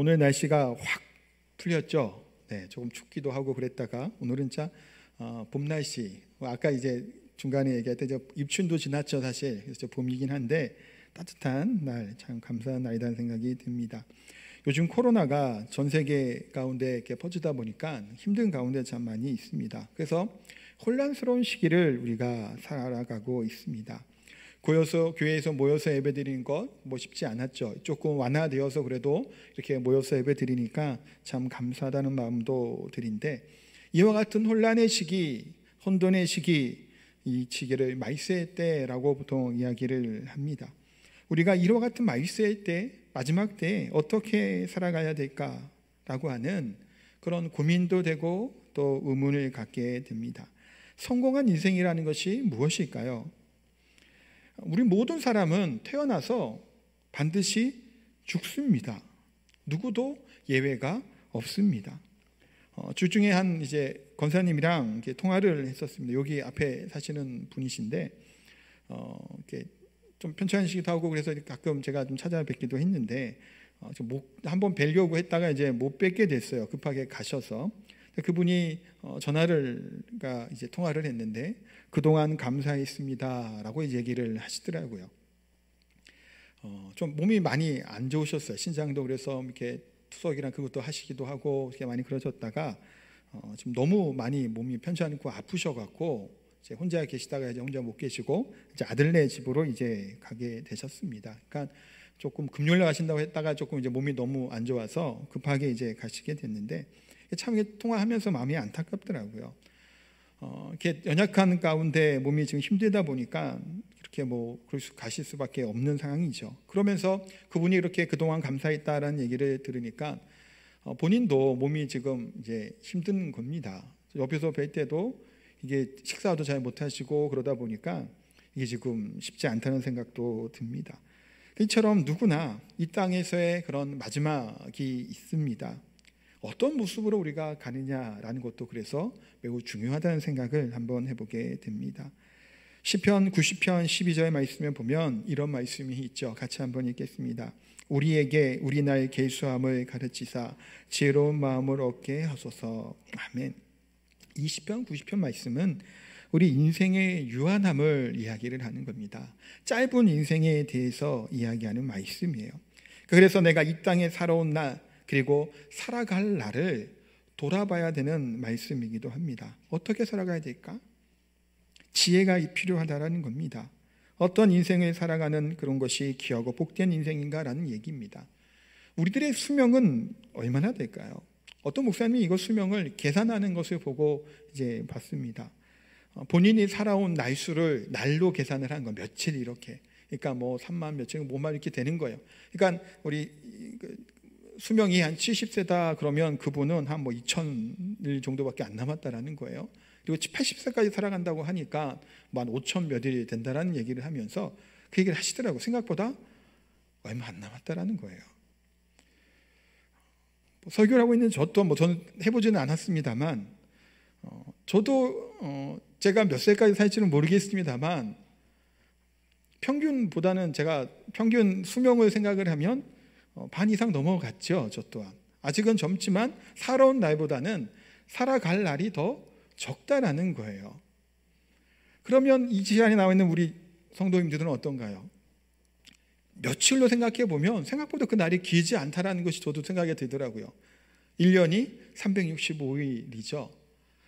오늘 날씨가 확 풀렸죠. 네, 조금 춥기도 하고 그랬다가 오늘은 진짜 봄 날씨. 아까 이제 중간에 얘기할 때 입춘도 지났죠, 사실. 그래서 봄이긴 한데 따뜻한 날, 참 감사한 날이라는 생각이 듭니다. 요즘 코로나가 전 세계 가운데 이렇게 퍼지다 보니까 힘든 가운데 참 많이 있습니다. 그래서 혼란스러운 시기를 우리가 살아가고 있습니다. 교회에서 모여서 예배드리는 것 쉽지 않았죠. 조금 완화되어서 그래도 이렇게 모여서 예배드리니까 참 감사하다는 마음도 드린데, 이와 같은 혼란의 시기, 혼돈의 시기, 이 시기를 말세의 때라고 보통 이야기를 합니다. 우리가 이와 같은 말세의 때, 마지막 때에 어떻게 살아가야 될까라고 하는 그런 고민도 되고 또 의문을 갖게 됩니다. 성공한 인생이라는 것이 무엇일까요? 우리 모든 사람은 태어나서 반드시 죽습니다. 누구도 예외가 없습니다. 주중에 한 이제 권사님이랑 이렇게 통화를 했었습니다. 여기 앞에 사시는 분이신데, 이렇게 좀 편찮으시기도 하고 그래서 가끔 제가 좀 찾아뵙기도 했는데, 한번 뵈려고 했다가 이제 못 뵙게 됐어요. 급하게 가셔서. 그분이 이제 통화를 했는데, 그동안 감사했습니다라고 이제 얘기를 하시더라고요. 좀 몸이 많이 안 좋으셨어요. 신장도 그래서 이렇게 투석이랑 그것도 하시기도 하고 이렇게 많이 그러셨다가 지금 너무 많이 몸이 편치 않고 아프셔갖고 이제 혼자 계시다가 이제 혼자 못 계시고 이제 아들네 집으로 이제 가게 되셨습니다. 그러니까 조금 금요일에 가신다고 했다가 조금 이제 몸이 너무 안 좋아서 급하게 이제 가시게 됐는데, 참 이게 통화하면서 마음이 안타깝더라고요. 이렇게 연약한 가운데 몸이 지금 힘들다 보니까 이렇게 가실 수밖에 없는 상황이죠. 그러면서 그분이 이렇게 그동안 감사했다라는 얘기를 들으니까 본인도 몸이 지금 이제 힘든 겁니다. 옆에서 뵐 때도 이게 식사도 잘 못하시고 그러다 보니까 이게 지금 쉽지 않다는 생각도 듭니다. 이처럼 누구나 이 땅에서의 그런 마지막이 있습니다. 어떤 모습으로 우리가 가느냐라는 것도 그래서 매우 중요하다는 생각을 한번 해보게 됩니다. 시편 90편 12절 말씀에 보면 이런 말씀이 있죠. 같이 한번 읽겠습니다. 우리에게 우리 나의 계수함을 가르치사 지혜로운 마음을 얻게 하소서. 아멘. 이 시편 90편 말씀은 우리 인생의 유한함을 이야기를 하는 겁니다. 짧은 인생에 대해서 이야기하는 말씀이에요. 그래서 내가 이 땅에 살아온 날, 그리고 살아갈 날을 돌아봐야 되는 말씀이기도 합니다. 어떻게 살아가야 될까? 지혜가 필요하다라는 겁니다. 어떤 인생을 살아가는 그런 것이 귀하고 복된 인생인가라는 얘기입니다. 우리들의 수명은 얼마나 될까요? 어떤 목사님이 이거 수명을 계산하는 것을 보고 이제 봤습니다. 본인이 살아온 날수를 날로 계산을 한 거, 며칠 이렇게. 그러니까 3만 며칠, 5만 이렇게 되는 거예요. 그러니까 우리 수명이 한 70세다 그러면 그분은 한 2000일 정도밖에 안 남았다라는 거예요. 그리고 80세까지 살아간다고 하니까 한 5천 몇 일이 된다라는 얘기를 하면서 그 얘기를 하시더라고요. 생각보다 얼마 안 남았다라는 거예요. 설교를 하고 있는 저도 저는 해보지는 않았습니다만, 저도 제가 몇 세까지 살지는 모르겠습니다만, 평균보다는 제가 평균 수명을 생각을 하면 반 이상 넘어갔죠. 저 또한 아직은 젊지만 살아온 날보다는 살아갈 날이 더 적다라는 거예요. 그러면 이 시간에 나와 있는 우리 성도님들은 어떤가요? 며칠로 생각해 보면 생각보다 그 날이 길지 않다라는 것이 저도 생각이 들더라고요. 1년이 365일이죠.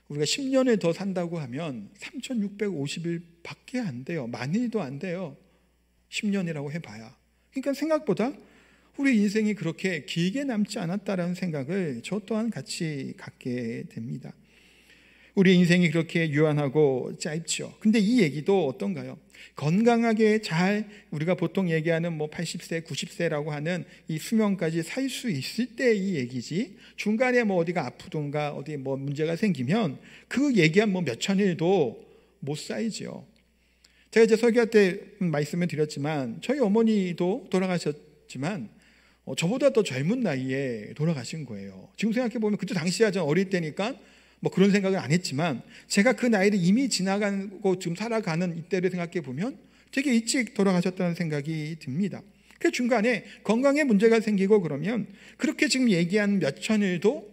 우리가 10년을 더 산다고 하면 3650일밖에 안 돼요. 만일도 안 돼요. 10년이라고 해봐야. 그러니까 생각보다 우리 인생이 그렇게 길게 남지 않았다라는 생각을 저 또한 같이 갖게 됩니다. 우리 인생이 그렇게 유한하고 짧죠. 근데 이 얘기도 어떤가요? 건강하게 잘 우리가 보통 얘기하는 80세, 90세라고 하는 이 수명까지 살 수 있을 때 이 얘기지, 중간에 어디가 아프던가 어디 문제가 생기면 그 얘기한 몇 천일도 못 살죠. 제가 이제 설교할 때 말씀을 드렸지만 저희 어머니도 돌아가셨지만 저보다 더 젊은 나이에 돌아가신 거예요. 지금 생각해보면 그때 당시야 전 어릴 때니까 그런 생각을 안 했지만, 제가 그 나이를 이미 지나가고 지금 살아가는 이때를 생각해 보면 되게 일찍 돌아가셨다는 생각이 듭니다. 그 중간에 건강에 문제가 생기고 그러면 그렇게 지금 얘기한 몇 천일도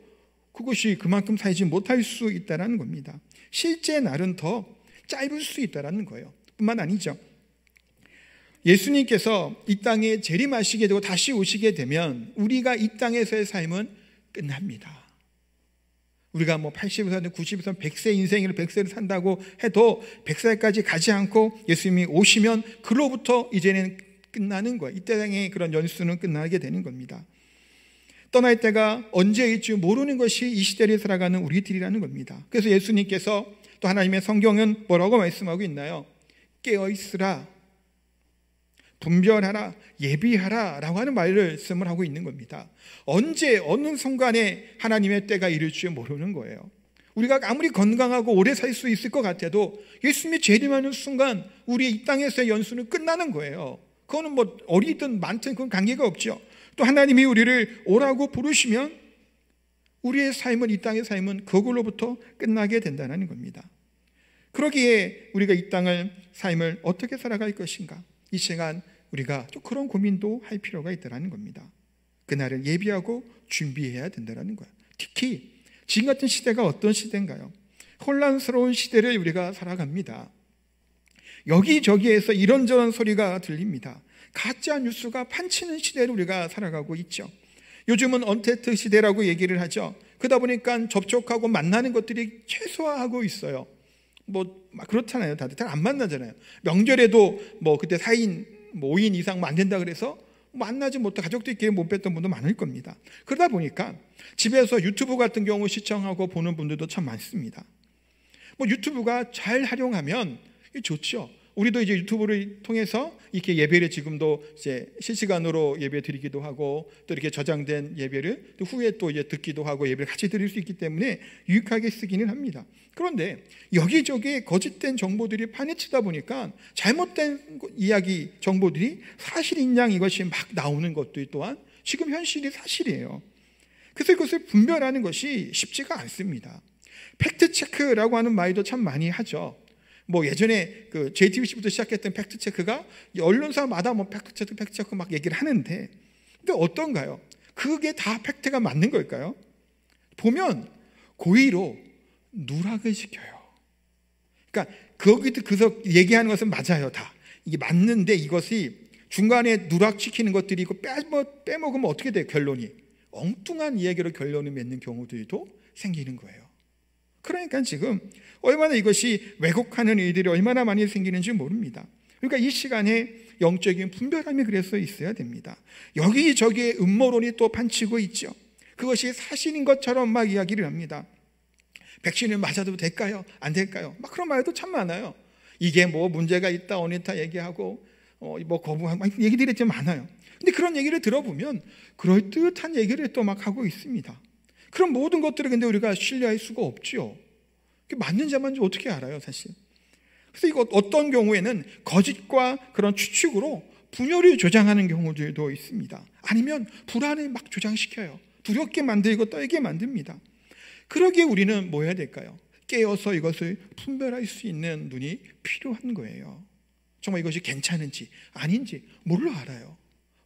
그것이 그만큼 살지 못할 수 있다는 겁니다. 실제 날은 더 짧을 수 있다는 거예요. 뿐만 아니죠. 예수님께서 이 땅에 재림하시게 되고 다시 오시게 되면 우리가 이 땅에서의 삶은 끝납니다. 우리가 80살, 90살, 100세 인생을 100세를 산다고 해도 100살까지 가지 않고 예수님이 오시면 그로부터 이제는 끝나는 거예요. 이 땅의 그런 연수는 끝나게 되는 겁니다. 떠날 때가 언제일지 모르는 것이 이 시대를 살아가는 우리들이라는 겁니다. 그래서 예수님께서 또 하나님의 성경은 뭐라고 말씀하고 있나요? 깨어있으라, 분별하라, 예비하라 라고 하는 말씀을 하고 있는 겁니다. 언제 어느 순간에 하나님의 때가 이를 줄 모르는 거예요. 우리가 아무리 건강하고 오래 살 수 있을 것 같아도 예수님이 재림하는 순간 우리 이 땅에서의 연수는 끝나는 거예요. 그거는 어리든 많든 그건 관계가 없죠. 또 하나님이 우리를 오라고 부르시면 우리의 삶은, 이 땅의 삶은 그걸로부터 끝나게 된다는 겁니다. 그러기에 우리가 이 땅을 삶을 어떻게 살아갈 것인가, 이 시간 우리가 또 그런 고민도 할 필요가 있다는 겁니다. 그날을 예비하고 준비해야 된다는 거예요. 특히 지금 같은 시대가 어떤 시대인가요? 혼란스러운 시대를 우리가 살아갑니다. 여기저기에서 이런저런 소리가 들립니다. 가짜 뉴스가 판치는 시대를 우리가 살아가고 있죠. 요즘은 언택트 시대라고 얘기를 하죠. 그러다 보니까 접촉하고 만나는 것들이 최소화하고 있어요. 그렇잖아요. 다들 잘 안 만나잖아요. 명절에도 그때 4인 5인 이상 안 된다 그래서 만나지 못해 가족들끼리 못 뵀던 분도 많을 겁니다. 그러다 보니까 집에서 유튜브 같은 경우 시청하고 보는 분들도 참 많습니다. 유튜브가 잘 활용하면 좋죠. 우리도 이제 유튜브를 통해서 이렇게 예배를 지금도 이제 실시간으로 예배 드리기도 하고 또 이렇게 저장된 예배를 또 후에 또 이제 듣기도 하고 예배를 같이 드릴 수 있기 때문에 유익하게 쓰기는 합니다. 그런데 여기저기 거짓된 정보들이 파헤치다 보니까 잘못된 이야기, 정보들이 사실인 양 이것이 막 나오는 것도 또한 지금 현실이 사실이에요. 그래서 이것을 분별하는 것이 쉽지가 않습니다. 팩트체크라고 하는 말도 참 많이 하죠. 예전에 그 JTBC부터 시작했던 팩트체크가 언론사마다 팩트체크 막 얘기를 하는데, 근데 어떤가요? 그게 다 팩트가 맞는 걸까요? 보면 고의로 누락을 시켜요. 그러니까 거기서 얘기하는 것은 맞아요. 다 이게 맞는데 이것이 중간에 누락시키는 것들이 있고 빼먹으면 어떻게 돼요? 결론이 엉뚱한 이야기로 결론을 맺는 경우들도 생기는 거예요. 그러니까 지금 얼마나 이것이 왜곡하는 일들이 얼마나 많이 생기는지 모릅니다. 그러니까 이 시간에 영적인 분별함이 그래서 있어야 됩니다. 여기저기에 음모론이 또 판치고 있죠. 그것이 사실인 것처럼 막 이야기를 합니다. 백신을 맞아도 될까요? 안 될까요? 막 그런 말도 참 많아요. 이게 문제가 있다 오니까 얘기하고 거부하고 막 얘기들이 좀 많아요. 근데 그런 얘기를 들어보면 그럴듯한 얘기를 또 막 하고 있습니다. 그런 모든 것들을 근데 우리가 신뢰할 수가 없죠. 맞는지 안 맞는지 어떻게 알아요, 사실. 그래서 이거 어떤 경우에는 거짓과 그런 추측으로 분열을 조장하는 경우들도 있습니다. 아니면 불안을 막 조장시켜요. 두렵게 만들고 떨게 만듭니다. 그러기에 우리는 뭐 해야 될까요? 깨어서 이것을 분별할 수 있는 눈이 필요한 거예요. 정말 이것이 괜찮은지 아닌지 알아요.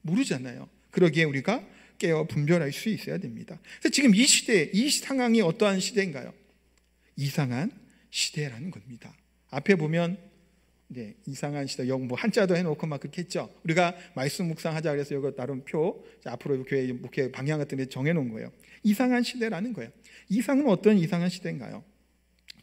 모르잖아요. 그러기에 우리가 깨어 분별할 수 있어야 됩니다. 그래서 지금 이 시대, 이 상황이 어떠한 시대인가요? 이상한 시대라는 겁니다. 앞에 보면 이상한 시대, 한자도 해놓고 막 그렇게 했죠. 우리가 말씀 묵상하자 그래서 이거 나름 표, 앞으로 교회 목회 방향 같은 데 정해놓은 거예요. 이상한 시대라는 거예요. 이상은 어떤 이상한 시대인가요?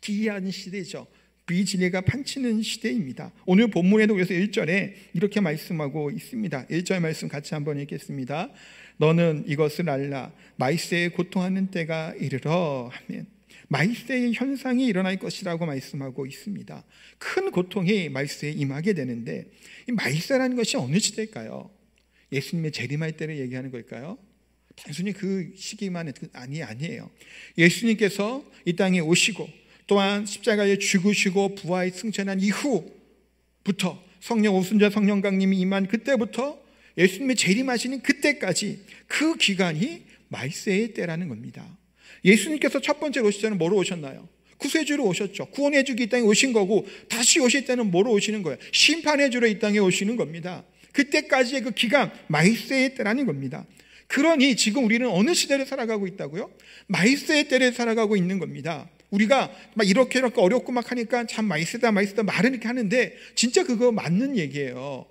기이한 시대죠. 비진리가 판치는 시대입니다. 오늘 본문에도 그래서 1절에 이렇게 말씀하고 있습니다. 1절 말씀 같이 한번 읽겠습니다. 너는 이것을 알라. 말세에 고통하는 때가 이르러 하면 말세의 현상이 일어날 것이라고 말씀하고 있습니다. 큰 고통이 말세에 임하게 되는데 이 말세라는 것이 어느 시대일까요? 예수님의 재림할 때를 얘기하는 걸까요? 단순히 그 시기만 아니에요. 예수님께서 이 땅에 오시고 또한 십자가에 죽으시고 부활 승천한 이후부터 성령 오순절 성령 강림이 임한 그때부터 예수님의 재림하시는 그때까지 그 기간이 말세의 때라는 겁니다. 예수님께서 첫 번째로 오실 때는 뭐로 오셨나요? 구세주로 오셨죠. 구원해 주기 이 땅에 오신 거고 다시 오실 때는 뭐로 오시는 거예요? 심판해 주러 이 땅에 오시는 겁니다. 그때까지의 그 기간, 마이스의 때라는 겁니다. 그러니 지금 우리는 어느 시대를 살아가고 있다고요? 마이스의 때를 살아가고 있는 겁니다. 우리가 막 이렇게 어렵고 막 하니까 참 마이스다 말은 이렇게 하는데 진짜 그거 맞는 얘기예요.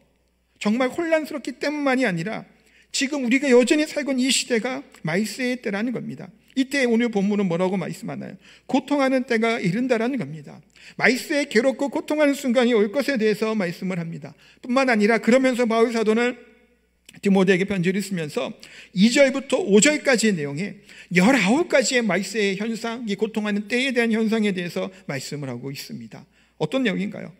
정말 혼란스럽기 때문만이 아니라 지금 우리가 여전히 살고 있는 이 시대가 마이스의 때라는 겁니다. 이때 오늘 본문은 뭐라고 말씀하나요? 고통하는 때가 이른다라는 겁니다. 마이스의 괴롭고 고통하는 순간이 올 것에 대해서 말씀을 합니다. 뿐만 아니라 그러면서 바울 사도는 디모데에게 편지를 쓰면서 2절부터 5절까지의 내용에 19가지의 마이스의 현상, 이 고통하는 때에 대한 현상에 대해서 말씀을 하고 있습니다. 어떤 내용인가요?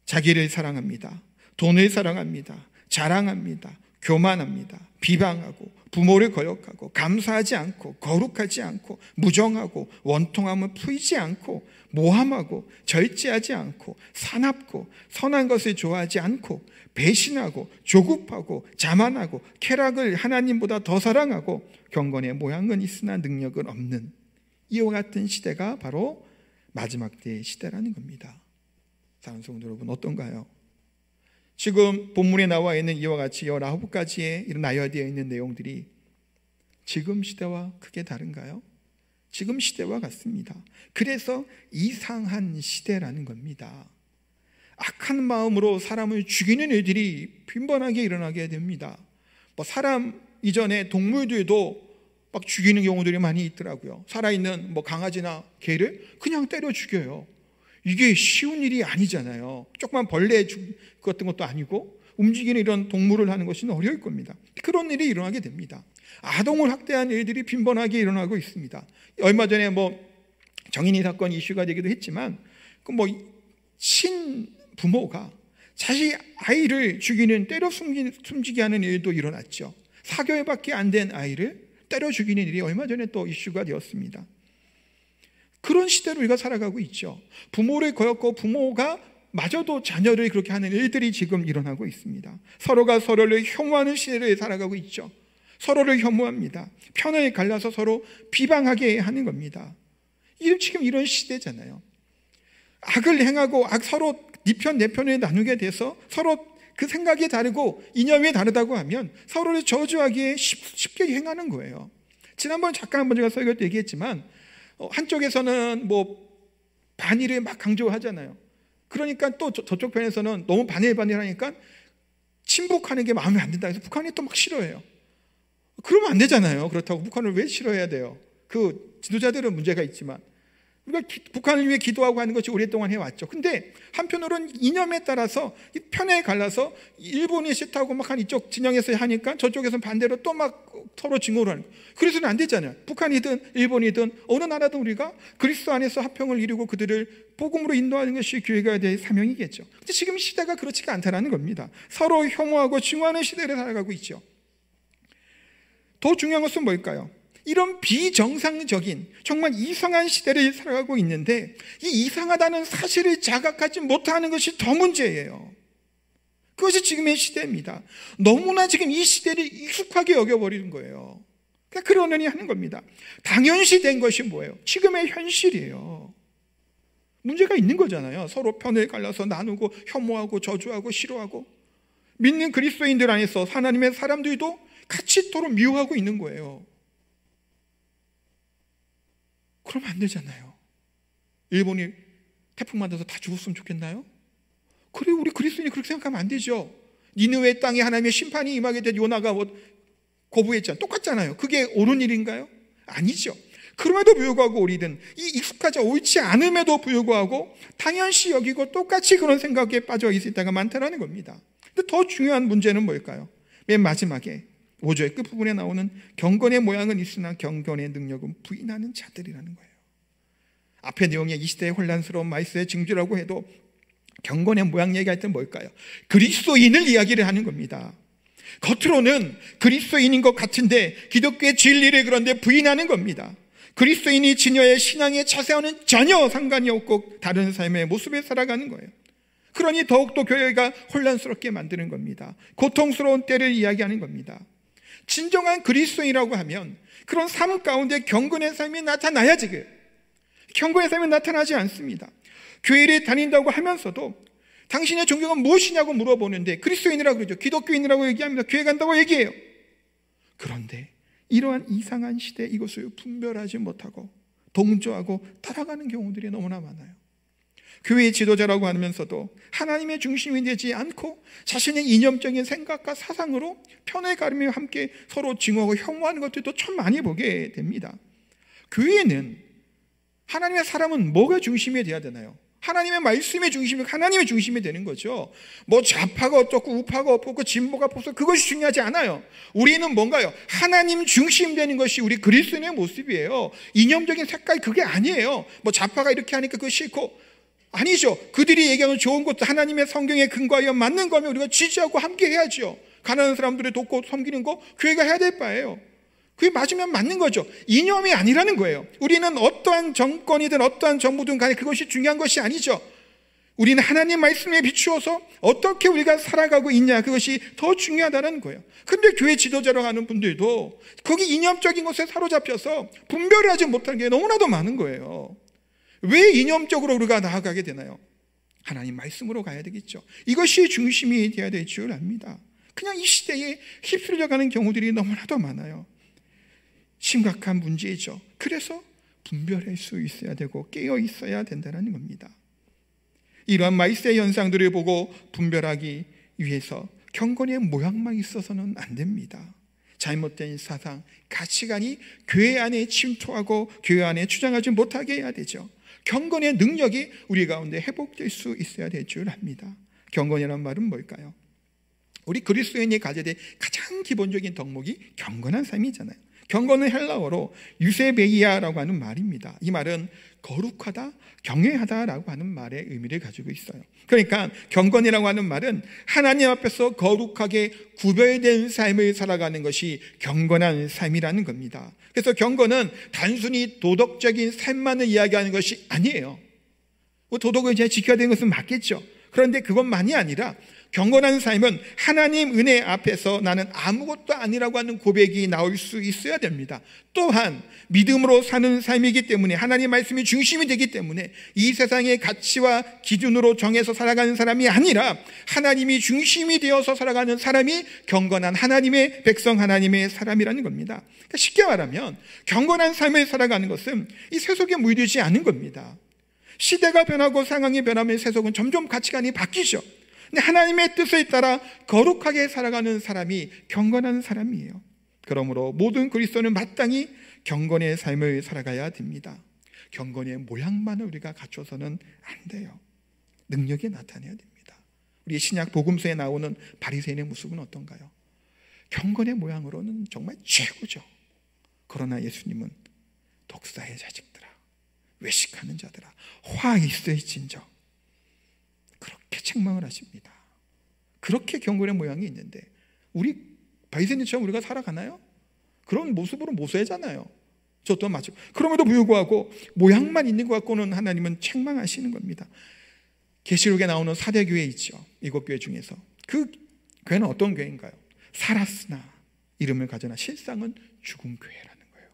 자기를 사랑합니다. 돈을 사랑합니다. 자랑합니다. 교만합니다. 비방하고 부모를 거역하고 감사하지 않고 거룩하지 않고 무정하고 원통함을 풀지 않고 모함하고 절제하지 않고 사납고 선한 것을 좋아하지 않고 배신하고 조급하고 자만하고 쾌락을 하나님보다 더 사랑하고 경건의 모양은 있으나 능력은 없는 이와 같은 시대가 바로 마지막 때의 시대라는 겁니다. 사랑하는 성도 여러분, 어떤가요? 지금 본문에 나와 있는 이와 같이 19가지의 이런 나열되어 있는 내용들이 지금 시대와 크게 다른가요? 지금 시대와 같습니다. 그래서 이상한 시대라는 겁니다. 악한 마음으로 사람을 죽이는 일들이 빈번하게 일어나게 됩니다. 사람 이전에 동물들도 막 죽이는 경우들이 많이 있더라고요. 살아있는 강아지나 개를 그냥 때려 죽여요. 이게 쉬운 일이 아니잖아요. 조그만 벌레 같은 것도 아니고 움직이는 이런 동물을 하는 것은 어려울 겁니다. 그런 일이 일어나게 됩니다. 아동을 학대하는 일들이 빈번하게 일어나고 있습니다. 얼마 전에 정인이 사건 이슈가 되기도 했지만 친부모가 자식 아이를 죽이는 때려 숨지게 하는 일도 일어났죠. 4개월밖에 안 된 아이를 때려 죽이는 일이 얼마 전에 또 이슈가 되었습니다. 그런 시대로 우리가 살아가고 있죠. 부모를 거역고 부모가 마저도 자녀를 그렇게 하는 일들이 지금 일어나고 있습니다. 서로가 서로를 혐오하는 시대를 살아가고 있죠. 서로를 혐오합니다. 편을 갈라서 서로 비방하게 하는 겁니다. 지금 이런 시대잖아요. 악을 행하고 서로 네 편 내 편을 나누게 돼서 서로 그 생각이 다르고 이념이 다르다고 하면 서로를 저주하기에 쉽게 행하는 거예요. 지난번 잠깐 한번 제가 설교 때 얘기했지만 한쪽에서는 반일을 막 강조하잖아요. 그러니까 또 저쪽 편에서는 너무 반일하니까 친북하는 게 마음에 안 든다 해서 북한이 또 막 싫어해요. 그러면 안 되잖아요. 그렇다고 북한을 왜 싫어해야 돼요? 그 지도자들은 문제가 있지만 우리가 북한을 위해 기도하고 하는 것이 오랫동안 해왔죠. 근데 한편으로는 이념에 따라서 편에 갈라서 일본이 싫다고 막 한 이쪽 진영에서 하니까 저쪽에서는 반대로 또 막 서로 증오를 하는 거예요. 그래서는 안 되잖아요. 북한이든 일본이든 어느 나라든 우리가 그리스도 안에서 화평을 이루고 그들을 복음으로 인도하는 것이 교회가 될 사명이겠죠. 근데 지금 시대가 그렇지가 않다는 겁니다. 서로 혐오하고 증오하는 시대를 살아가고 있죠. 더 중요한 것은 뭘까요? 이런 비정상적인 정말 이상한 시대를 살아가고 있는데 이 이상하다는 사실을 자각하지 못하는 것이 더 문제예요. 그것이 지금의 시대입니다. 너무나 지금 이 시대를 익숙하게 여겨버리는 거예요. 그러느니 하는 겁니다. 당연시 된 것이 뭐예요? 지금의 현실이에요. 문제가 있는 거잖아요. 서로 편을 갈라서 나누고 혐오하고 저주하고 싫어하고 믿는 그리스도인들 안에서 하나님의 사람들도 같이 서로 미워하고 있는 거예요. 그러면 안 되잖아요. 일본이 태풍 맞아서 다 죽었으면 좋겠나요? 그래, 우리 그리스도인이 그렇게 생각하면 안 되죠. 니느웨 땅에 하나님의 심판이 임하게 된 요나가 거부했잖아요. 똑같잖아요. 그게 옳은 일인가요? 아니죠. 그럼에도 불구하고 우리는 이 익숙하지 옳지 않음에도 불구하고 당연시 여기고 똑같이 그런 생각에 빠져 있을 때가 많다는 겁니다. 근데 더 중요한 문제는 뭘까요? 맨 마지막에 5절 끝부분에 나오는 경건의 모양은 있으나 경건의 능력은 부인하는 자들이라는 거예요. 앞에 내용에 이 시대의 혼란스러운 말세의 징조라고 해도 경건의 모양 얘기할 때 뭘까요? 그리스도인을 이야기를 하는 겁니다. 겉으로는 그리스도인인 것 같은데 기독교의 진리를 그런데 부인하는 겁니다. 그리스도인이 지녀의 신앙의 자세와는 전혀 상관이 없고 다른 삶의 모습을 살아가는 거예요. 그러니 더욱더 교회가 혼란스럽게 만드는 겁니다. 고통스러운 때를 이야기하는 겁니다. 진정한 그리스도인이라고 하면 그런 삶 가운데 경건의 삶이 나타나야지. 경건의 삶이 나타나지 않습니다. 교회를 다닌다고 하면서도 당신의 종교가 무엇이냐고 물어보는데 그리스도인이라고 그러죠. 기독교인이라고 얘기합니다. 교회 간다고 얘기해요. 그런데 이러한 이상한 시대 이것을 분별하지 못하고 동조하고 따라가는 경우들이 너무나 많아요. 교회의 지도자라고 하면서도 하나님의 중심이 되지 않고 자신의 이념적인 생각과 사상으로 편을 가르며 함께 서로 증오하고 혐오하는 것들도 참 많이 보게 됩니다. 교회는 하나님의 사람은 뭐가 중심이 되어야 되나요? 하나님의 말씀의 중심이 하나님의 중심이 되는 거죠. 뭐 좌파가 어떻고 우파가 어떻고 진보가 어떻고 그것이 중요하지 않아요. 우리는 뭔가요? 하나님 중심 되는 것이 우리 그리스도인의 모습이에요. 이념적인 색깔이 그게 아니에요. 뭐 좌파가 이렇게 하니까 그거 싫고 아니죠. 그들이 얘기하는 좋은 것도 하나님의 성경에 근거하여 맞는 거면 우리가 지지하고 함께 해야죠. 가난한 사람들을 돕고 섬기는 거 교회가 해야 될 바예요. 그게 맞으면 맞는 거죠. 이념이 아니라는 거예요. 우리는 어떠한 정권이든 어떠한 정부든 간에 그것이 중요한 것이 아니죠. 우리는 하나님 말씀에 비추어서 어떻게 우리가 살아가고 있냐, 그것이 더 중요하다는 거예요. 근데 교회 지도자라고 하는 분들도 거기 이념적인 것에 사로잡혀서 분별을 하지 못하는 게 너무나도 많은 거예요. 왜 이념적으로 우리가 나아가게 되나요? 하나님 말씀으로 가야 되겠죠. 이것이 중심이 되어야 될 줄 압니다. 그냥 이 시대에 휩쓸려 가는 경우들이 너무나도 많아요. 심각한 문제이죠. 그래서 분별할 수 있어야 되고 깨어 있어야 된다는 겁니다. 이러한 말세 현상들을 보고 분별하기 위해서 경건의 모양만 있어서는 안 됩니다. 잘못된 사상, 가치관이 교회 안에 침투하고 교회 안에 주장하지 못하게 해야 되죠. 경건의 능력이 우리 가운데 회복될 수 있어야 될 줄 압니다. 경건이라는 말은 뭘까요? 우리 그리스도인이 가져야 될 가장 기본적인 덕목이 경건한 삶이잖아요. 경건은 헬라어로 유세베이아라고 하는 말입니다. 이 말은 거룩하다, 경외하다라고 하는 말의 의미를 가지고 있어요. 그러니까 경건이라고 하는 말은 하나님 앞에서 거룩하게 구별된 삶을 살아가는 것이 경건한 삶이라는 겁니다. 그래서 경건은 단순히 도덕적인 삶만을 이야기하는 것이 아니에요. 도덕을 이제 지켜야 되는 것은 맞겠죠. 그런데 그것만이 아니라 경건한 삶은 하나님 은혜 앞에서 나는 아무것도 아니라고 하는 고백이 나올 수 있어야 됩니다. 또한 믿음으로 사는 삶이기 때문에 하나님 말씀이 중심이 되기 때문에 이 세상의 가치와 기준으로 정해서 살아가는 사람이 아니라 하나님이 중심이 되어서 살아가는 사람이 경건한 하나님의 백성, 하나님의 사람이라는 겁니다. 그러니까 쉽게 말하면 경건한 삶을 살아가는 것은 이 세속에 물들지 않은 겁니다. 시대가 변하고 상황이 변하면 세속은 점점 가치관이 바뀌죠. 근데 하나님의 뜻에 따라 거룩하게 살아가는 사람이 경건한 사람이에요. 그러므로 모든 그리스도는 마땅히 경건의 삶을 살아가야 됩니다. 경건의 모양만을 우리가 갖춰서는 안 돼요. 능력이 나타나야 됩니다. 우리 신약 복음서에 나오는 바리새인의 모습은 어떤가요? 경건의 모양으로는 정말 최고죠. 그러나 예수님은 독사의 자식들아, 외식하는 자들아, 화 있을진저, 그렇게 책망을 하십니다. 그렇게 경건의 모양이 있는데 우리 바리새인처럼 우리가 살아가나요? 그런 모습으로 못 살잖아요. 저도 맞죠. 그럼에도 불구하고 모양만 있는 것 갖고는 하나님은 책망하시는 겁니다. 계시록에 나오는 4대 교회 있죠. 7교회 중에서 그 교회는 어떤 교회인가요? 살았으나 이름을 가져나 실상은 죽은 교회라는 거예요.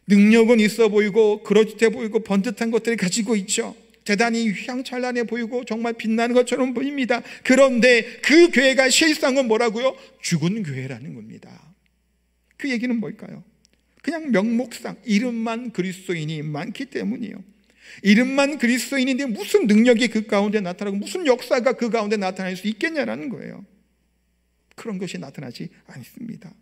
능력은 있어 보이고 그럴듯해 보이고 번듯한 것들을 가지고 있죠. 대단히 휘황찬란해 보이고 정말 빛나는 것처럼 보입니다. 그런데 그 교회가 실상은 뭐라고요? 죽은 교회라는 겁니다. 그 얘기는 뭘까요? 그냥 명목상 이름만 그리스도인이 많기 때문이에요. 이름만 그리스도인인데 무슨 능력이 그 가운데 나타나고 무슨 역사가 그 가운데 나타날 수 있겠냐라는 거예요. 그런 것이 나타나지 않습니다.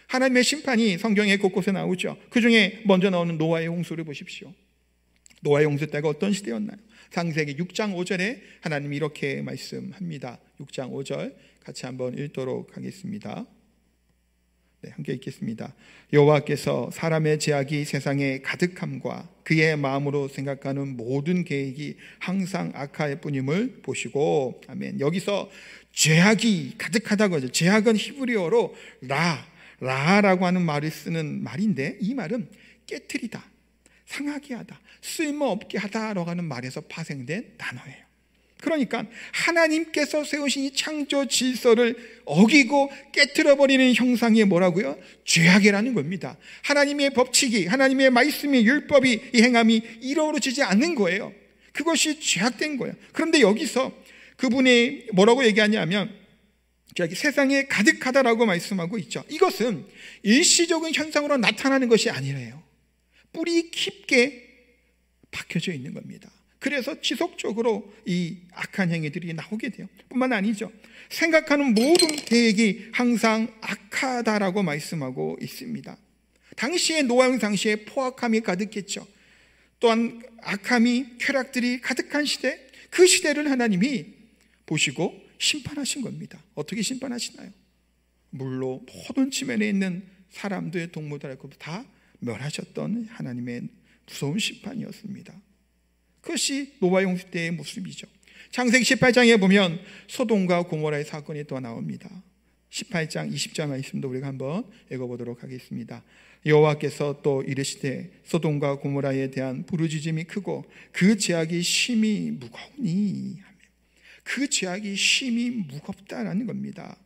하나님의 심판이 성경에 곳곳에 나오죠. 그 중에 먼저 나오는 노아의 홍수를 보십시오. 노아의 홍수 때가 어떤 시대였나요? 창세기 6장 5절에 하나님이 이렇게 말씀합니다. 6장 5절 같이 한번 읽도록 하겠습니다. 네, 함께 읽겠습니다. 여호와께서 사람의 죄악이 세상에 가득함과 그의 마음으로 생각하는 모든 계획이 항상 악할 뿐임을 보시고, 아멘. 여기서 죄악이 가득하다고 하죠. 죄악은 히브리어로 라라고 하는 말을 쓰는 말인데 이 말은 깨트리다, 상하게 하다, 쓸모없게 하다라고 하는 말에서 파생된 단어예요. 그러니까 하나님께서 세우신 이 창조 질서를 어기고 깨트려버리는 형상이 뭐라고요? 죄악이라는 겁니다. 하나님의 법칙이, 하나님의 말씀이, 율법이, 이 행함이 이루어지지 않는 거예요. 그것이 죄악된 거예요. 그런데 여기서 그분이 뭐라고 얘기하냐면 저기 세상에 가득하다라고 말씀하고 있죠. 이것은 일시적인 현상으로 나타나는 것이 아니래요. 뿌리 깊게 박혀져 있는 겁니다. 그래서 지속적으로 이 악한 행위들이 나오게 돼요. 뿐만 아니죠. 생각하는 모든 계획이 항상 악하다라고 말씀하고 있습니다. 당시의 노아형 당시에 포악함이 가득했죠. 또한 악함이 쾌락들이 가득한 시대, 그 시대를 하나님이 보시고 심판하신 겁니다. 어떻게 심판하시나요? 물로 모든 지면에 있는 사람들, 동물들 다 멸하셨던 하나님의 무서운 심판이었습니다. 그것이 노아형 시대의 모습이죠. 창세기 18장에 보면 소돔과 고모라의 사건이 또 나옵니다. 18장 20절 말씀도 우리가 한번 읽어보도록 하겠습니다. 여호와께서 또 이르시되 소돔과 고모라에 대한 부르짖음이 크고 그 죄악이 심히 무거우니 하며, 그 죄악이 심히 무겁다라는 겁니다.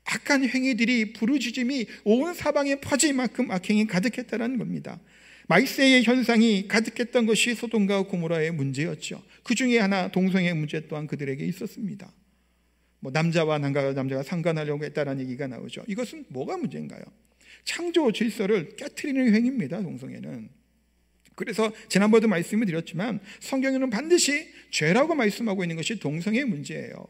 악한 행위들이 부르짖음이 온 사방에 퍼질 만큼 악행이 가득했다는 겁니다. 말세의 현상이 가득했던 것이 소돔과 고모라의 문제였죠. 그 중에 하나 동성애 문제 또한 그들에게 있었습니다. 남자와 남자가 상관하려고 했다는 얘기가 나오죠. 이것은 뭐가 문제인가요? 창조 질서를 깨트리는 행위입니다. 동성애는. 그래서 지난번에도 말씀을 드렸지만 성경에는 반드시 죄라고 말씀하고 있는 것이 동성애 문제예요.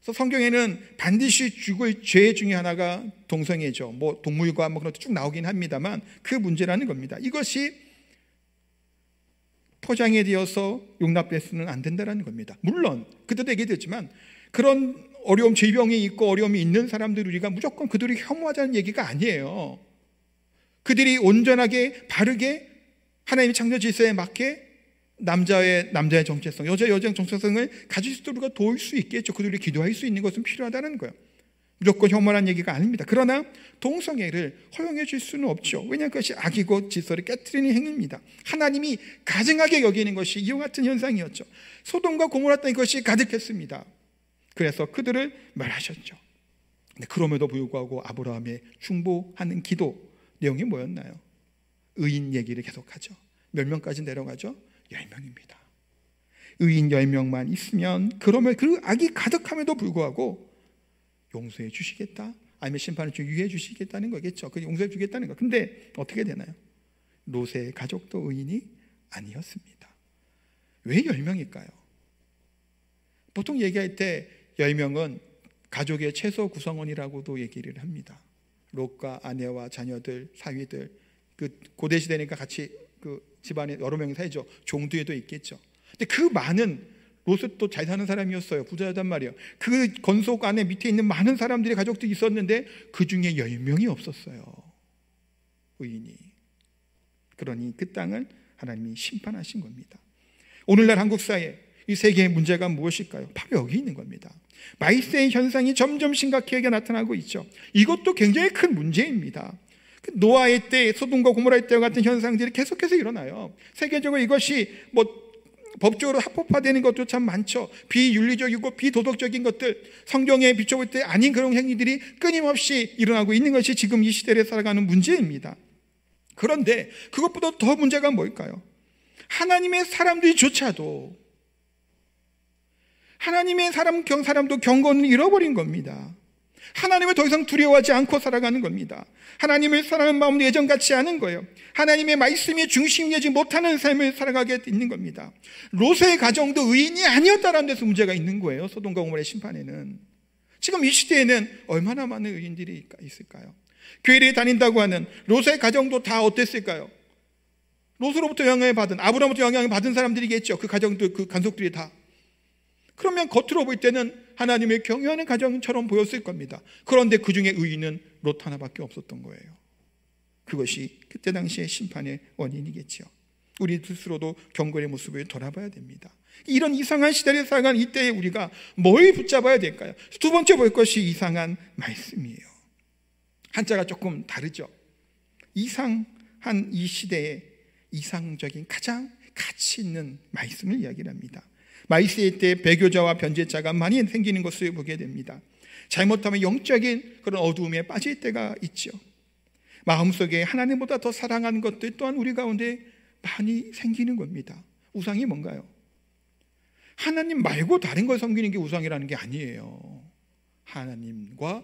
그래서 성경에는 반드시 죽을 죄 중에 하나가 동성애죠. 동물과 그런 것도 쭉 나오긴 합니다만 그 문제라는 겁니다. 이것이 포장이 되어서 용납돼서는 안 된다는 겁니다. 물론 그때도 얘기했지만 그런 어려움, 질병이 있고 어려움이 있는 사람들 우리가 무조건 그들을 혐오하자는 얘기가 아니에요. 그들이 온전하게 바르게 하나님의 창조 질서에 맞게 남자의 정체성, 여자의 정체성을 가질 수 있도록 도울 수 있겠죠. 그들이 기도할 수 있는 것은 필요하다는 거예요. 무조건 혐오라는 얘기가 아닙니다. 그러나 동성애를 허용해 줄 수는 없죠. 왜냐하면 그것이 악이고 질서를 깨트리는 행위입니다. 하나님이 가증하게 여기는 것이 이와 같은 현상이었죠. 소돔과 고모라 땅 것이 가득했습니다. 그래서 그들을 멸하셨죠. 그럼에도 불구하고 아브라함의 중보하는 기도 내용이 뭐였나요? 의인 얘기를 계속하죠. 몇 명까지 내려가죠? 10명입니다. 의인 10명만 있으면 그러면 그 악이 가득함에도 불구하고 용서해 주시겠다, 아니면 심판을 유예해 주시겠다는 거겠죠. 그 용서해 주겠다는 거. 근데 어떻게 되나요? 롯의 가족도 의인이 아니었습니다. 왜 10명일까요? 보통 얘기할 때 10명은 가족의 최소 구성원이라고도 얘기를 합니다. 롯과 아내와 자녀들, 사위들, 그 고대 시대니까 같이 그 집안에 여러 명이 살죠. 종두에도 있겠죠. 근데 그 많은, 롯은 또 잘 사는 사람이었어요. 부자였단 말이에요. 그 건속 안에 밑에 있는 많은 사람들의 가족들이 있었는데 그 중에 10명이 없었어요. 의인이. 그러니 그 땅을 하나님이 심판하신 겁니다. 오늘날 한국 사회 이 세계의 문제가 무엇일까요? 바로 여기 있는 겁니다. 말세의 현상이 점점 심각하게 나타나고 있죠. 이것도 굉장히 큰 문제입니다. 노아의 때, 소돔과 고모라의 때와 같은 현상들이 계속해서 일어나요. 세계적으로 이것이 법적으로 합법화되는 것도 참 많죠. 비윤리적이고 비도덕적인 것들, 성경에 비춰볼 때 아닌 그런 행위들이 끊임없이 일어나고 있는 것이 지금 이 시대를 살아가는 문제입니다. 그런데 그것보다 더 문제가 뭘까요? 하나님의 사람들조차도, 하나님의 사람도 경건을 잃어버린 겁니다. 하나님을 더 이상 두려워하지 않고 살아가는 겁니다. 하나님을 사랑하는 마음도 예전같이 않은 거예요. 하나님의 말씀이 중심이 되지 못하는 삶을 살아가게 있는 겁니다. 롯의 가정도 의인이 아니었다는 데서 문제가 있는 거예요. 소돔과 고모라의 심판에는. 지금 이 시대에는 얼마나 많은 의인들이 있을까요? 교회를 다닌다고 하는 롯의 가정도 다 어땠을까요? 롯으로부터 영향을 받은, 아브라함부터 영향을 받은 사람들이겠죠. 그 가정들, 그 간속들이 다. 그러면 겉으로 볼 때는 하나님의 경외하는 가정처럼 보였을 겁니다. 그런데 그 중에 의인은 롯 하나밖에 없었던 거예요. 그것이 그때 당시의 심판의 원인이겠죠. 우리 스스로도 경건의 모습을 돌아봐야 됩니다. 이런 이상한 시대를 살아가는 이때에 우리가 뭘 붙잡아야 될까요? 두 번째 볼 것이 이상한 말씀이에요. 한자가 조금 다르죠. 이상한 이 시대에 이상적인 가장 가치 있는 말씀을 이야기를 합니다. 말세의 때 배교자와 변제자가 많이 생기는 것을 보게 됩니다. 잘못하면 영적인 그런 어두움에 빠질 때가 있죠. 마음속에 하나님보다 더 사랑하는 것들 또한 우리 가운데 많이 생기는 겁니다. 우상이 뭔가요? 하나님 말고 다른 걸 섬기는 게 우상이라는 게 아니에요. 하나님과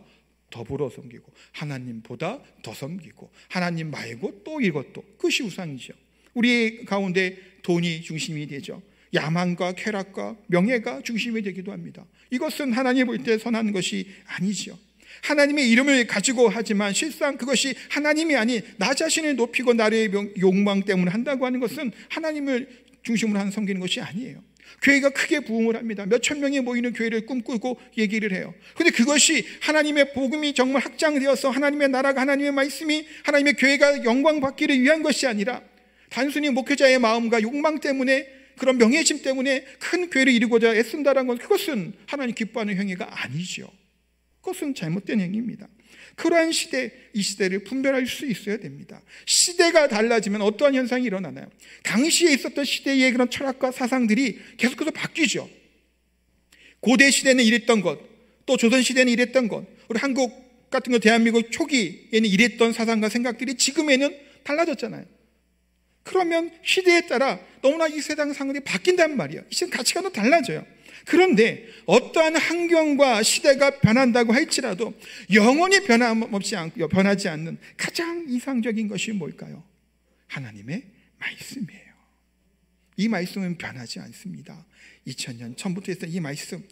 더불어 섬기고 하나님보다 더 섬기고 하나님 말고 또 이것도, 그것이 우상이죠. 우리 가운데 돈이 중심이 되죠. 야망과 쾌락과 명예가 중심이 되기도 합니다. 이것은 하나님 볼 때 선한 것이 아니죠. 하나님의 이름을 가지고 하지만 실상 그것이 하나님이 아닌 나 자신을 높이고 나의 욕망 때문에 한다고 하는 것은 하나님을 중심으로 하는 섬기는 것이 아니에요. 교회가 크게 부흥을 합니다. 몇천 명이 모이는 교회를 꿈꾸고 얘기를 해요. 그런데 그것이 하나님의 복음이 정말 확장되어서 하나님의 나라가, 하나님의 말씀이, 하나님의 교회가 영광 받기를 위한 것이 아니라 단순히 목회자의 마음과 욕망 때문에, 그런 명예심 때문에 큰 교회를 이루고자 애쓴다는 것, 그것은 하나님 기뻐하는 행위가 아니죠. 그것은 잘못된 행위입니다. 그러한 시대, 이 시대를 분별할 수 있어야 됩니다. 시대가 달라지면 어떠한 현상이 일어나나요? 당시에 있었던 시대의 그런 철학과 사상들이 계속해서 바뀌죠. 고대 시대는 이랬던 것, 또 조선 시대는 이랬던 것, 우리 한국 같은 거 대한민국 초기에는 이랬던 사상과 생각들이 지금에는 달라졌잖아요. 그러면 시대에 따라 너무나 이 세상 상황이 바뀐단 말이에요. 이 시대 가치관도 달라져요. 그런데 어떠한 환경과 시대가 변한다고 할지라도 영원히 변하지 않는 가장 이상적인 것이 뭘까요? 하나님의 말씀이에요. 이 말씀은 변하지 않습니다. 2000년 전부터 했던 이 말씀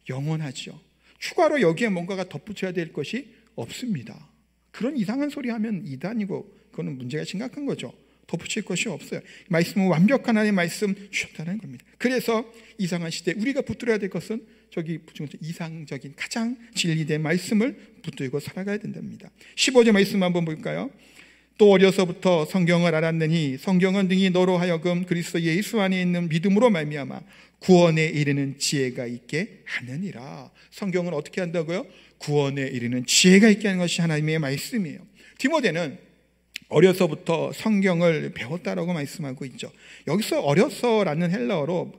영원하죠. 추가로 여기에 뭔가가 덧붙여야 될 것이 없습니다. 그런 이상한 소리 하면 이단이고 그거는 문제가 심각한 거죠. 덧붙일 것이 없어요. 말씀은 완벽한 하나님의 말씀 주셨다는 겁니다. 그래서 이상한 시대 우리가 붙들어야 될 것은 저기 이상적인 가장 진리된 말씀을 붙들고 살아가야 된답니다. 15절 말씀 한번 볼까요? 또 어려서부터 성경을 알았느니 성경은 능히 너로 하여금 그리스도 예수 안에 있는 믿음으로 말미암아 구원에 이르는 지혜가 있게 하느니라. 성경은 어떻게 한다고요? 구원에 이르는 지혜가 있게 하는 것이 하나님의 말씀이에요. 디모데는 어려서부터 성경을 배웠다라고 말씀하고 있죠. 여기서 어려서라는 헬라어로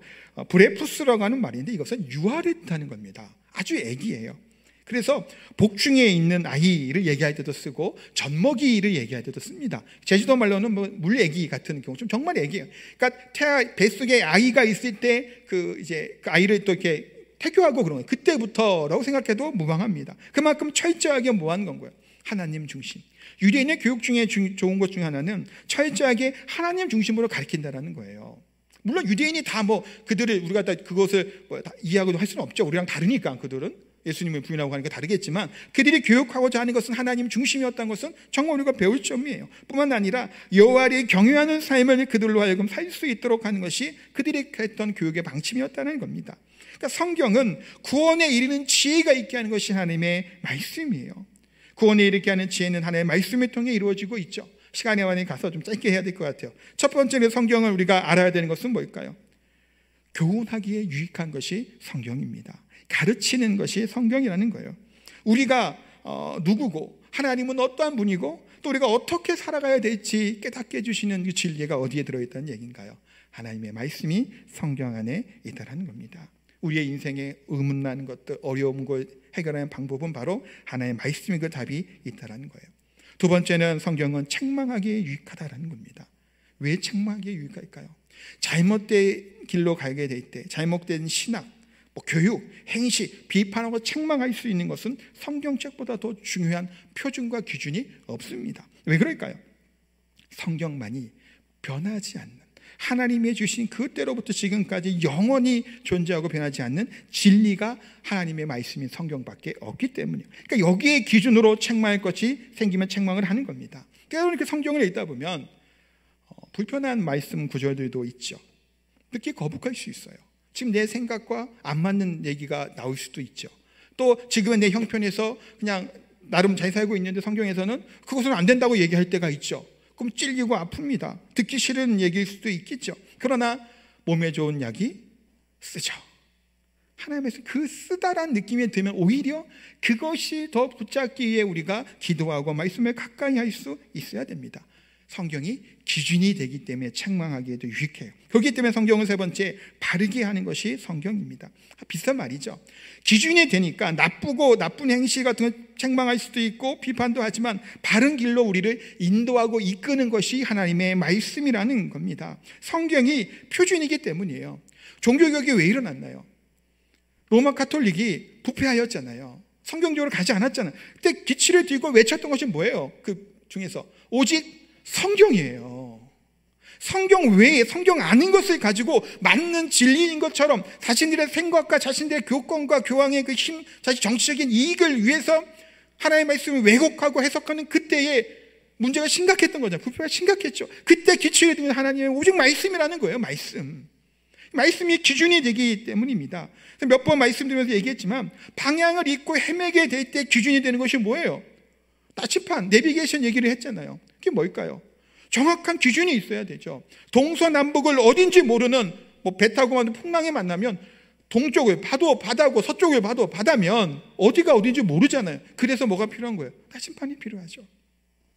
브레푸스라고 하는 말인데 이것은 유아했다는 겁니다. 아주 애기예요. 그래서 복중에 있는 아이를 얘기할 때도 쓰고 젖먹이를 얘기할 때도 씁니다. 제주도 말로는 뭐 물애기 같은 경우 좀 정말 애기예요. 그러니까 뱃속에 아이가 있을 때 그 아이를 또 이렇게 태교하고 그런 거예요. 그때부터라고 생각해도 무방합니다. 그만큼 철저하게 뭐한 건 거예요? 하나님 중심. 유대인의 교육 중에 좋은 것 중에 하나는 철저하게 하나님 중심으로 가르친다는 거예요. 물론 유대인이 다 그들을 우리가 다 그것을 다 이해하고도 할 수는 없죠. 우리랑 다르니까 그들은 예수님을 부인하고 하니까 다르겠지만 그들이 교육하고자 하는 것은 하나님 중심이었다는 것은 정말 우리가 배울 점이에요. 뿐만 아니라 여호와를 경외하는 삶을 그들로 하여금 살 수 있도록 하는 것이 그들이 했던 교육의 방침이었다는 겁니다. 그러니까 성경은 구원에 이르는 지혜가 있게 하는 것이 하나님의 말씀이에요. 구원에 이르게 하는 지혜는 하나님의 말씀을 통해 이루어지고 있죠. 시간에 많이 가서 좀 짧게 해야 될 것 같아요. 첫 번째로 성경을 우리가 알아야 되는 것은 뭘까요? 교훈하기에 유익한 것이 성경입니다. 가르치는 것이 성경이라는 거예요. 우리가 누구고 하나님은 어떠한 분이고 또 우리가 어떻게 살아가야 될지 깨닫게 해주시는 그 진리가 어디에 들어있다는 얘기인가요? 하나님의 말씀이 성경 안에 있다는 겁니다. 우리의 인생에 의문나는 것들, 어려운 걸 해결하는 방법은 바로 하나님의 말씀이 그 답이 있다는 거예요. 두 번째는 성경은 책망하기에 유익하다는 겁니다. 왜 책망하기에 유익할까요? 잘못된 길로 가게 될 때 잘못된 신학, 교육, 행시, 비판하고 책망할 수 있는 것은 성경책보다 더 중요한 표준과 기준이 없습니다. 왜 그럴까요? 성경만이 변하지 않는 하나님이 주신 그때로부터 지금까지 영원히 존재하고 변하지 않는 진리가 하나님의 말씀인 성경밖에 없기 때문이에요. 그러니까 여기에 기준으로 책망할 것이 생기면 책망을 하는 겁니다. 그러니까 성경을 읽다 보면 불편한 말씀 구절들도 있죠. 특히 거북할 수 있어요. 지금 내 생각과 안 맞는 얘기가 나올 수도 있죠. 또 지금은 내 형편에서 그냥 나름 잘 살고 있는데 성경에서는 그것은 안 된다고 얘기할 때가 있죠. 그럼 찔리고 아픕니다. 듣기 싫은 얘기일 수도 있겠죠. 그러나 몸에 좋은 약이 쓰죠. 하나님께서 그 쓰다란 느낌이 들면 오히려 그것이 더 붙잡기 위해 우리가 기도하고 말씀을 가까이 할 수 있어야 됩니다. 성경이 기준이 되기 때문에 책망하기에도 유익해요. 그렇기 때문에 성경은 세 번째 바르게 하는 것이 성경입니다. 비슷한 말이죠. 기준이 되니까 나쁘고 나쁜 행실 같은 걸 책망할 수도 있고 비판도 하지만 바른 길로 우리를 인도하고 이끄는 것이 하나님의 말씀이라는 겁니다. 성경이 표준이기 때문이에요. 종교개혁이 왜 일어났나요? 로마 카톨릭이 부패하였잖아요. 성경적으로 가지 않았잖아요. 그때 기치를 들고 외쳤던 것이 뭐예요? 그 중에서 오직 성경이에요. 성경 외에 성경 아닌 것을 가지고 맞는 진리인 것처럼 자신들의 생각과 자신들의 교권과 교황의 그 힘, 자신 정치적인 이익을 위해서 하나님의 말씀을 왜곡하고 해석하는 그때의 문제가 심각했던 거죠. 부패가 심각했죠. 그때 기초에 두는 하나님은 오직 말씀이라는 거예요. 말씀이 기준이 되기 때문입니다. 몇 번 말씀드리면서 얘기했지만 방향을 잃고 헤매게 될 때 기준이 되는 것이 뭐예요? 나치판, 내비게이션 얘기를 했잖아요. 그게 뭘까요? 정확한 기준이 있어야 되죠. 동서남북을 어딘지 모르는 배 타고 가는 풍랑에 만나면 동쪽을 봐도 바다고 서쪽을 봐도 바다면 어디가 어딘지 모르잖아요. 그래서 뭐가 필요한 거예요? 나침판이 필요하죠.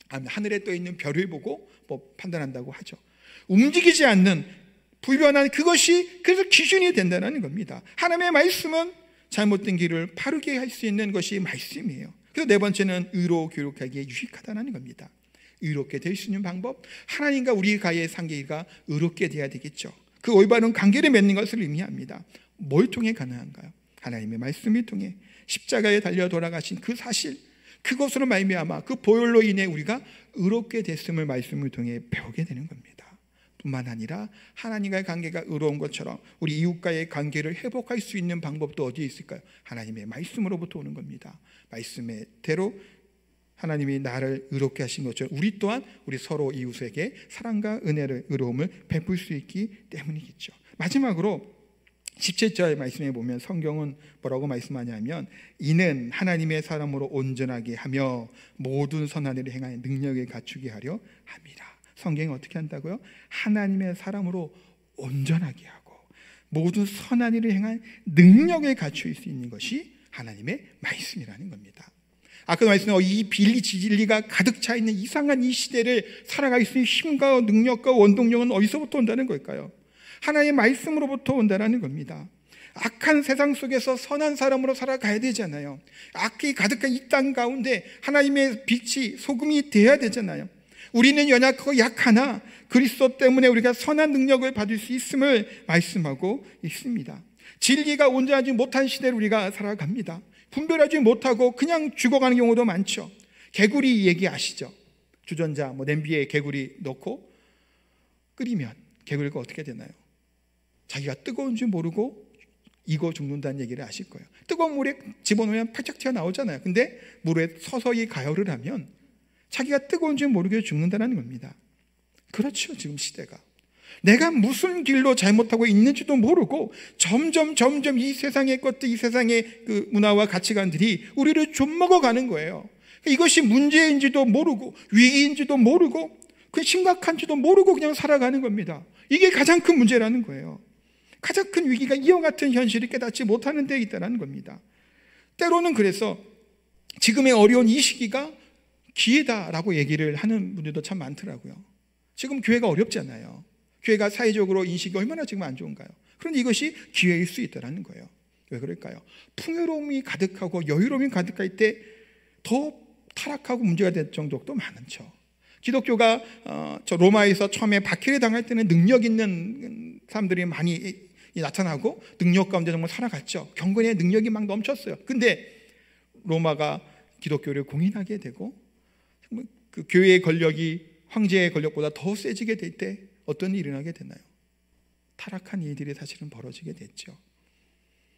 하늘에 떠 있는 별을 보고 판단한다고 하죠. 움직이지 않는 불변한 그것이 그래서 기준이 된다는 겁니다. 하나님의 말씀은 잘못된 길을 바르게 할 수 있는 것이 말씀이에요. 그래서 네 번째는 의로 교육하기에 유익하다는 겁니다. 의롭게 될 수 있는 방법, 하나님과 우리가의 관계가 의롭게 돼야 되겠죠. 그 올바른 관계를 맺는 것을 의미합니다. 뭘 통해 가능한가요? 하나님의 말씀을 통해 십자가에 달려 돌아가신 그 사실, 그것으로 말미암아 그 보혈로 인해 우리가 의롭게 됐음을 말씀을 통해 배우게 되는 겁니다. 뿐만 아니라 하나님과의 관계가 의로운 것처럼 우리 이웃과의 관계를 회복할 수 있는 방법도 어디에 있을까요? 하나님의 말씀으로부터 오는 겁니다. 말씀의 대로 하나님이 나를 의롭게 하신 것처럼 우리 또한 우리 서로 이웃에게 사랑과 은혜를, 의로움을 베풀 수 있기 때문이겠죠. 마지막으로 17절 말씀에 보면 성경은 뭐라고 말씀하냐면 이는 하나님의 사람으로 온전하게 하며 모든 선한 일을 행하여 능력을 갖추게 하려 함이라. 성경이 어떻게 한다고요? 하나님의 사람으로 온전하게 하고 모든 선한 일을 행할 능력을 갖출 수 있는 것이 하나님의 말씀이라는 겁니다. 아까 말씀드린 이 비진리가 가득 차 있는 이상한 이 시대를 살아갈 수 있는 힘과 능력과 원동력은 어디서부터 온다는 걸까요? 하나님의 말씀으로부터 온다는 겁니다. 악한 세상 속에서 선한 사람으로 살아가야 되잖아요. 악이 가득한 이 땅 가운데 하나님의 빛이 소금이 돼야 되잖아요. 우리는 연약하고 약하나 그리스도 때문에 우리가 선한 능력을 받을 수 있음을 말씀하고 있습니다. 진리가 온전하지 못한 시대를 우리가 살아갑니다. 분별하지 못하고 그냥 죽어가는 경우도 많죠. 개구리 얘기 아시죠? 주전자 냄비에 개구리 넣고 끓이면 개구리가 어떻게 되나요? 자기가 뜨거운 줄 모르고 익어 죽는다는 얘기를 아실 거예요. 뜨거운 물에 집어넣으면 팔짝 튀어나오잖아요. 근데 물에 서서히 가열을 하면 자기가 뜨거운 줄 모르게 죽는다는 겁니다. 그렇죠. 지금 시대가 내가 무슨 길로 잘못하고 있는지도 모르고 점점 이 세상의 것들, 이 세상의 그 문화와 가치관들이 우리를 좀먹어가는 거예요. 이것이 문제인지도 모르고 위기인지도 모르고 그 심각한지도 모르고 그냥 살아가는 겁니다. 이게 가장 큰 문제라는 거예요. 가장 큰 위기가 이와 같은 현실을 깨닫지 못하는 데 있다는 겁니다. 때로는 그래서 지금의 어려운 이 시기가 기회다라고 얘기를 하는 분들도 참 많더라고요. 지금 교회가 어렵잖아요. 교회가 사회적으로 인식이 얼마나 지금 안 좋은가요? 그런데 이것이 기회일 수 있다는 거예요. 왜 그럴까요? 풍요로움이 가득하고 여유로움이 가득할 때 더 타락하고 문제가 될 정도도 많죠. 기독교가 저 로마에서 처음에 박해를 당할 때는 능력 있는 사람들이 많이 나타나고 능력 가운데 정말 살아갔죠. 경건의 능력이 막 넘쳤어요. 근데 로마가 기독교를 공인하게 되고 그 교회의 권력이 황제의 권력보다 더 세지게 될 때 어떤 일이 일어나게 되나요? 타락한 일들이 사실은 벌어지게 됐죠.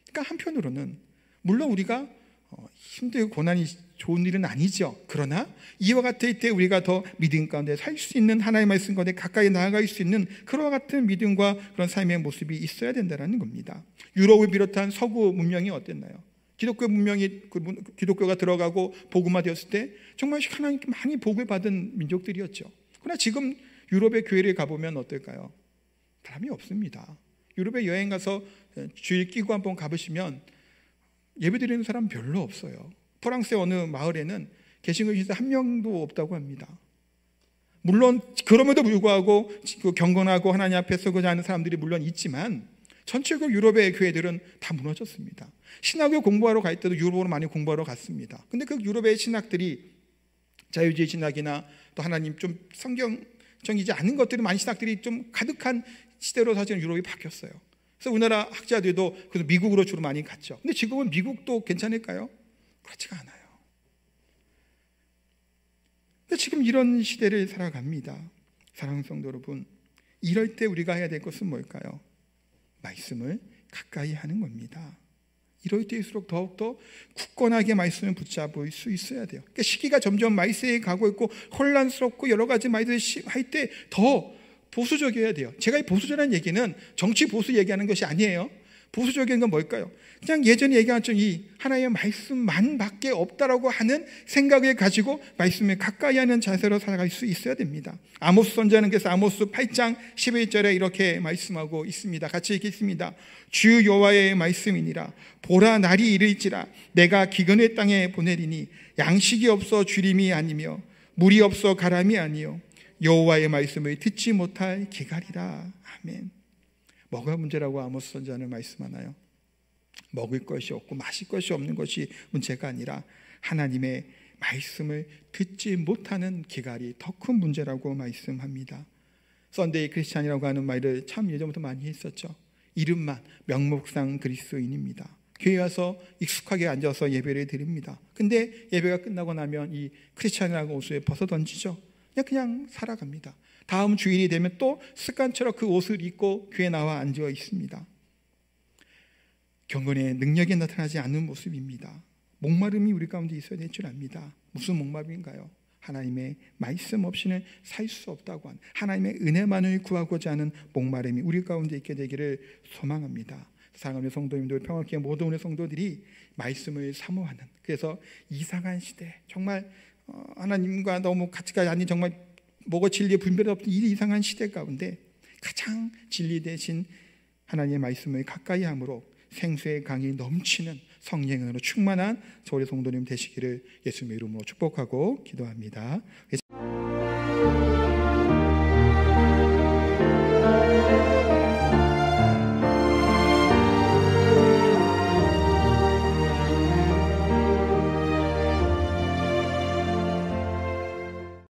그러니까 한편으로는 물론 우리가 힘들고 고난이 좋은 일은 아니죠. 그러나 이와 같을 때 우리가 더 믿음 가운데 살 수 있는 하나님의 말씀 가운데 가까이 나아갈 수 있는 그와 같은 믿음과 그런 삶의 모습이 있어야 된다는 겁니다. 유럽을 비롯한 서구 문명이 어땠나요? 기독교 문명이 기독교가 들어가고 복음화되었을 때 정말 하나님께 많이 복을 받은 민족들이었죠. 그러나 지금 유럽의 교회를 가보면 어떨까요? 사람이 없습니다. 유럽에 여행 가서 주일 끼고 한번 가보시면 예배드리는 사람 별로 없어요. 프랑스의 어느 마을에는 개신교 한 명도 없다고 합니다. 물론 그럼에도 불구하고 경건하고 하나님 앞에 서고자 하는 사람들이 물론 있지만 전체적으로 유럽의 교회들은 다 무너졌습니다. 신학을 공부하러 갈 때도 유럽으로 많이 공부하러 갔습니다. 근데 그 유럽의 신학들이 자유주의 신학이나 또 하나님 좀 성경적이지 않은 것들이 많은 신학들이 좀 가득한 시대로 사실은 유럽이 바뀌었어요. 그래서 우리나라 학자들도 그래서 미국으로 주로 많이 갔죠. 근데 지금은 미국도 괜찮을까요? 그렇지가 않아요. 근데 지금 이런 시대를 살아갑니다. 사랑하는 성도 여러분, 이럴 때 우리가 해야 될 것은 뭘까요? 말씀을 가까이 하는 겁니다. 이럴 때일수록 더욱더 굳건하게 말씀을 붙잡을 수 있어야 돼요. 그러니까 시기가 점점 말세에 가고 있고 혼란스럽고 여러 가지 말들 할 때 더 보수적이어야 돼요. 제가 이 보수적이라는 얘기는 정치 보수 얘기하는 것이 아니에요. 보수적인 건 뭘까요? 그냥 예전에 얘기한 것처럼 이 하나님의 말씀만 밖에 없다라고 하는 생각을 가지고 말씀을 가까이 하는 자세로 살아갈 수 있어야 됩니다. 아모스 선지자는 그래서 아모스 8장 11절에 이렇게 말씀하고 있습니다. 같이 읽겠습니다. 주 여호와의 말씀이니라. 보라, 날이 이를지라 내가 기근의 땅에 보내리니 양식이 없어 주림이 아니며 물이 없어 가람이 아니요 여호와의 말씀을 듣지 못할 기갈이라. 아멘. 뭐가 문제라고 아모스 선지자는 말씀하나요? 먹을 것이 없고 마실 것이 없는 것이 문제가 아니라 하나님의 말씀을 듣지 못하는 기갈이 더 큰 문제라고 말씀합니다. 썬데이 크리스찬이라고 하는 말을 참 예전부터 많이 했었죠. 이름만 명목상 그리스도인입니다. 교회 와서 익숙하게 앉아서 예배를 드립니다. 근데 예배가 끝나고 나면 이 크리스찬이라고 옷을 벗어 던지죠. 그냥 살아갑니다. 다음 주일이 되면 또 습관처럼 그 옷을 입고 교회에 나와 앉아 있습니다. 경건의 능력이 나타나지 않는 모습입니다. 목마름이 우리 가운데 있어야 될 줄 압니다. 무슨 목마름인가요? 하나님의 말씀 없이는 살 수 없다고 하는 하나님의 은혜만을 구하고자 하는 목마름이 우리 가운데 있게 되기를 소망합니다. 사랑하는 성도님들, 평화교회 모든 우리 성도들이 말씀을 사모하는, 그래서 이상한 시대, 정말 하나님과 너무 가치가 아닌 정말 뭐가 진리의 분별이 없는 이 이상한 시대 가운데 가장 진리 대신 하나님의 말씀을 가까이 함으로 생수의 강이 넘치는 성령으로 충만한 저희 성도님 되시기를 예수님의 이름으로 축복하고 기도합니다.